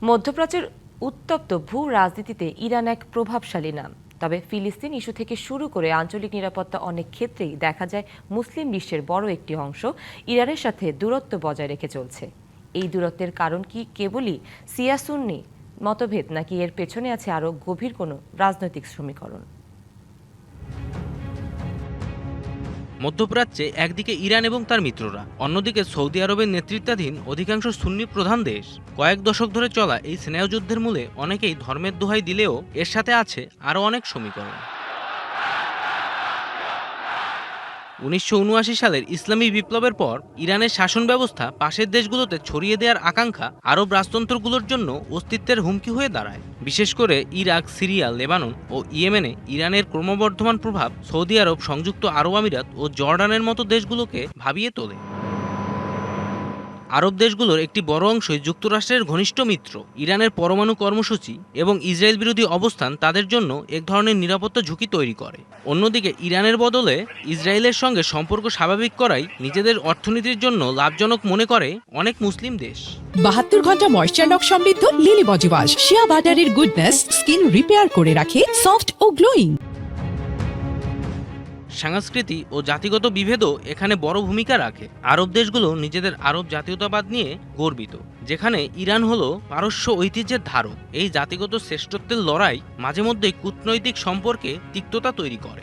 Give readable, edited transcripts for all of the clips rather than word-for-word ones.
মধ্যপ্রাচ্যের উত্তপ্ত ভূ রাজনীতিতে ইরান এক প্রভাবশালী নাম। তবে ফিলিস্তিন ইস্যু থেকে শুরু করে আঞ্চলিক নিরাপত্তা অনেক ক্ষেত্রেই দেখা যায় মুসলিম বিশ্বের বড় একটি অংশ ইরানের সাথে দূরত্ব বজায় রেখে চলছে। এই দূরত্বের কারণ কি কেবলই শিয়া সুন্নি মতভেদ, নাকি এর পেছনে আছে আরও গভীর কোনো রাজনৈতিক সমীকরণ? মধ্যপ্রাচ্যে একদিকে ইরান এবং তার মিত্ররা, অন্যদিকে সৌদি আরবের নেতৃত্বাধীন অধিকাংশ সুন্নি প্রধান দেশ। কয়েক দশক ধরে চলা এই স্নেহযুদ্ধের মূলে অনেকেই ধর্মের দোহাই দিলেও এর সাথে আছে আরও অনেক সমীকরণ। 1979 সালের ইসলামী বিপ্লবের পর ইরানের শাসন ব্যবস্থা পাশের দেশগুলোতে ছড়িয়ে দেওয়ার আকাঙ্ক্ষা আরব রাজতন্ত্রগুলোর জন্য অস্তিত্বের হুমকি হয়ে দাঁড়ায়। বিশেষ করে ইরাক, সিরিয়া, লেবানন ও ইয়েমেনে ইরানের ক্রমবর্ধমান প্রভাব সৌদি আরব, সংযুক্ত আরব আমিরাত ও জর্ডানের মতো দেশগুলোকে ভাবিয়ে তোলে। আরব দেশগুলোর একটি বড় অংশই যুক্তরাষ্ট্রের ঘনিষ্ঠ মিত্র। ইরানের পরমাণু কর্মসূচি এবং ইসরায়েল বিরোধী অবস্থান তাদের জন্য এক ধরনের নিরাপত্তা ঝুঁকি তৈরি করে। অন্যদিকে ইরানের বদলে ইসরায়েলের সঙ্গে সম্পর্ক স্বাভাবিক করাই নিজেদের অর্থনীতির জন্য লাভজনক মনে করে অনেক মুসলিম দেশ। 72 ঘন্টা ময়েশ্চার লক সমৃদ্ধ লিলি বডি ওয়াশ শিয়া বাটারের গুডনেস স্কিন রিপেয়ার করে রাখে সফট ও গ্লোয়িং। সংস্কৃতি ও জাতিগত বিভেদও এখানে বড় ভূমিকা রাখে। আরব দেশগুলো নিজেদের আরব জাতীয়তাবাদ নিয়ে গর্বিত, যেখানে ইরান হলো পারস্য ঐতিহ্যের ধারক। এই জাতিগত শ্রেষ্ঠত্বের লড়াই মাঝে মধ্যেই কূটনৈতিক সম্পর্কে তিক্ততা তৈরি করে।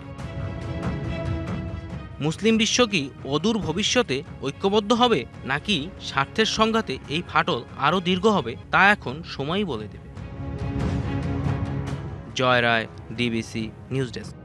মুসলিম বিশ্ব কি অদূর ভবিষ্যতে ঐক্যবদ্ধ হবে, নাকি স্বার্থের সংঘাতে এই ফাটল আরও দীর্ঘ হবে, তা এখন সময়ই বলে দেবে। জয় রায়, ডিবিসি নিউজ ডেস্ক।